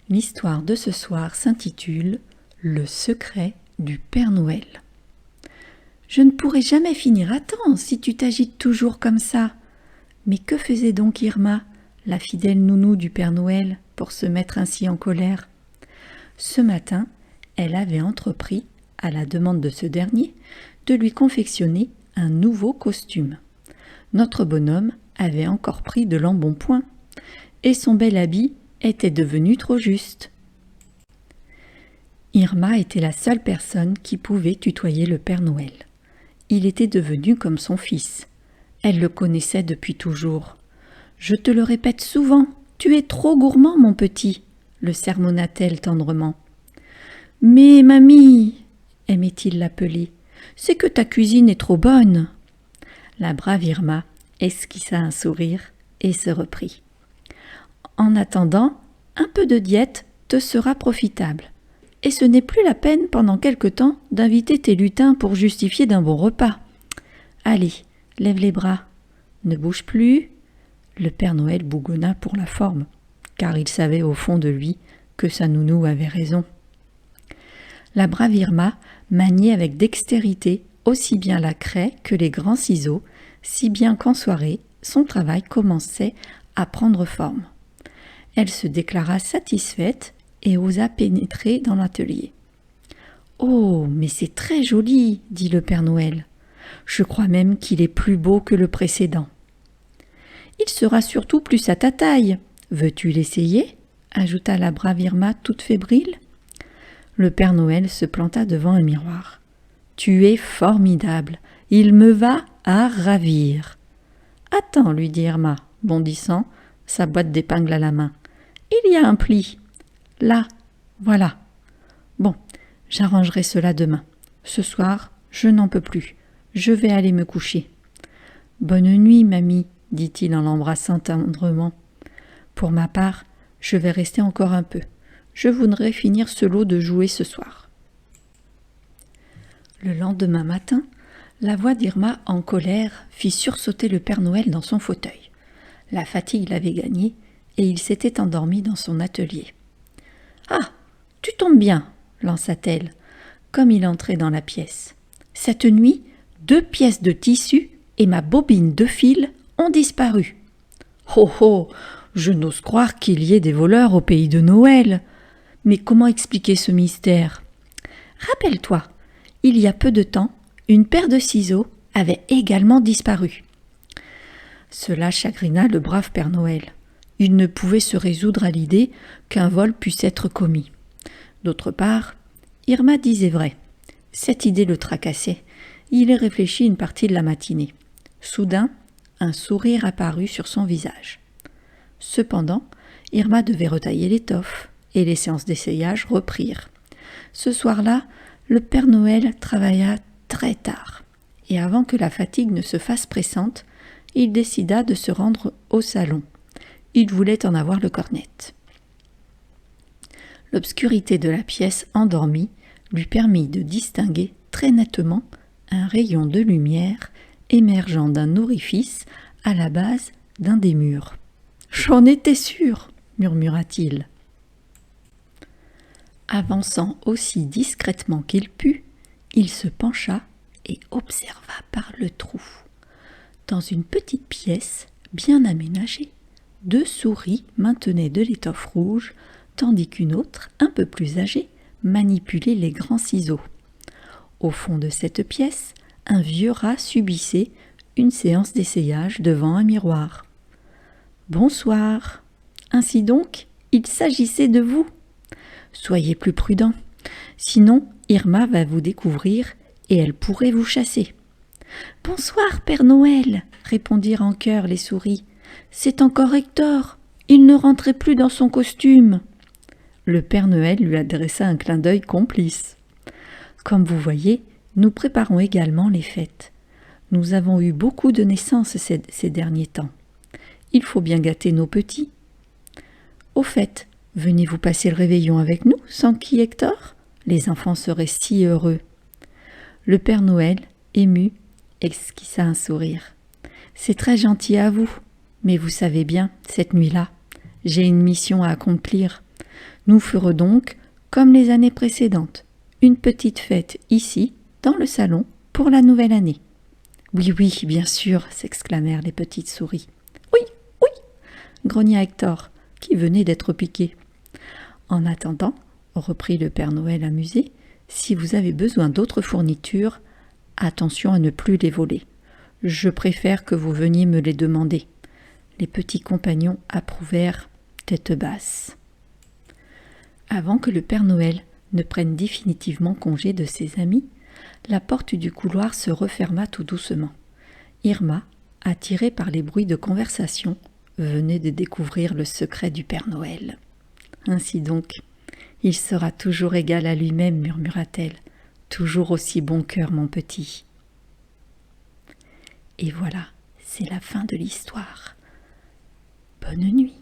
L'histoire de ce soir s'intitule « Le secret du Père Noël ». Je ne pourrai jamais finir à temps si tu t'agites toujours comme ça. Mais que faisait donc Irma, la fidèle nounou du Père Noël, pour se mettre ainsi en colère? Ce matin, elle avait entrepris, à la demande de ce dernier, de lui confectionner un nouveau costume. Notre bonhomme avait encore pris de l'embonpoint, et son bel habit était devenu trop juste. Irma était la seule personne qui pouvait tutoyer le Père Noël. Il était devenu comme son fils. Elle le connaissait depuis toujours. « Je te le répète souvent, tu es trop gourmand, mon petit !» le sermonna-t-elle tendrement. « Mais, mamie !» aimait-il l'appeler. « C'est que ta cuisine est trop bonne !» La brave Irma esquissa un sourire et se reprit. « En attendant, un peu de diète te sera profitable. Et ce n'est plus la peine pendant quelque temps d'inviter tes lutins pour justifier d'un bon repas. Allez, lève les bras. Ne bouge plus. » Le Père Noël bougonna pour la forme, car il savait au fond de lui que sa nounou avait raison. La brave Irma maniait avec dextérité aussi bien la craie que les grands ciseaux, si bien qu'en soirée, son travail commençait à prendre forme. Elle se déclara satisfaite et osa pénétrer dans l'atelier. « Oh, mais c'est très joli !» dit le Père Noël. « Je crois même qu'il est plus beau que le précédent. »« Il sera surtout plus à ta taille. Veux-tu l'essayer ?» ajouta la brave Irma toute fébrile. Le Père Noël se planta devant un miroir. « Tu es formidable, il me va à ravir. »« Attends, lui dit Irma, bondissant, sa boîte d'épingles à la main. Il y a un pli. Là, voilà. Bon, j'arrangerai cela demain. Ce soir, je n'en peux plus. Je vais aller me coucher. »« Bonne nuit, mamie, » dit-il en l'embrassant tendrement. « Pour ma part, je vais rester encore un peu. Je voudrais finir ce lot de jouets ce soir. » Le lendemain matin, la voix d'Irma en colère fit sursauter le Père Noël dans son fauteuil. La fatigue l'avait gagné et il s'était endormi dans son atelier. « Ah, tu tombes bien !» lança-t-elle, comme il entrait dans la pièce. « Cette nuit, 2 pièces de tissu et ma bobine de fil ont disparu. »« Oh oh, je n'ose croire qu'il y ait des voleurs au pays de Noël. Mais comment expliquer ce mystère ? Rappelle-toi, il y a peu de temps, une paire de ciseaux avait également disparu. » Cela chagrina le brave Père Noël. Il ne pouvait se résoudre à l'idée qu'un vol puisse être commis. D'autre part, Irma disait vrai. Cette idée le tracassait. Il y réfléchit une partie de la matinée. Soudain, un sourire apparut sur son visage. Cependant, Irma devait retailler l'étoffe et les séances d'essayage reprirent. Ce soir-là, le Père Noël travailla très tard. Et avant que la fatigue ne se fasse pressante, il décida de se rendre au salon. Il voulait en avoir le cornet. L'obscurité de la pièce endormie lui permit de distinguer très nettement un rayon de lumière émergeant d'un orifice à la base d'un des murs. « J'en étais sûr !» murmura-t-il. Avançant aussi discrètement qu'il put, il se pencha et observa par le trou. Dans une petite pièce bien aménagée, 2 souris maintenaient de l'étoffe rouge, tandis qu'une autre, un peu plus âgée, manipulait les grands ciseaux. Au fond de cette pièce, un vieux rat subissait une séance d'essayage devant un miroir. « Bonsoir. Ainsi donc, il s'agissait de vous. Soyez plus prudent, sinon Irma va vous découvrir et elle pourrait vous chasser. »« Bonsoir, Père Noël, » répondirent en chœur les souris. « C'est encore Hector, il ne rentrait plus dans son costume. » Le Père Noël lui adressa un clin d'œil complice. « Comme vous voyez, nous préparons également les fêtes. Nous avons eu beaucoup de naissances ces derniers temps. Il faut bien gâter nos petits. Au fait, venez-vous passer le réveillon avec nous, Sankey Hector ? Les enfants seraient si heureux. » Le Père Noël, ému, esquissa un sourire. « C'est très gentil à vous, mais vous savez bien, cette nuit-là, j'ai une mission à accomplir. Nous ferons donc comme les années précédentes, une petite fête ici, dans le salon, pour la nouvelle année. Oui, oui, bien sûr, s'exclamèrent les petites souris. Oui, oui, grogna Hector, qui venait d'être piqué. En attendant, reprit le Père Noël amusé, si vous avez besoin d'autres fournitures, attention à ne plus les voler. Je préfère que vous veniez me les demander. Les petits compagnons approuvèrent tête basse. Avant que le Père Noël ne prenne définitivement congé de ses amis, la porte du couloir se referma tout doucement. Irma, attirée par les bruits de conversation, venait de découvrir le secret du Père Noël. Ainsi donc, il sera toujours égal à lui-même, murmura-t-elle, toujours aussi bon cœur, mon petit. Et voilà, c'est la fin de l'histoire. Bonne nuit.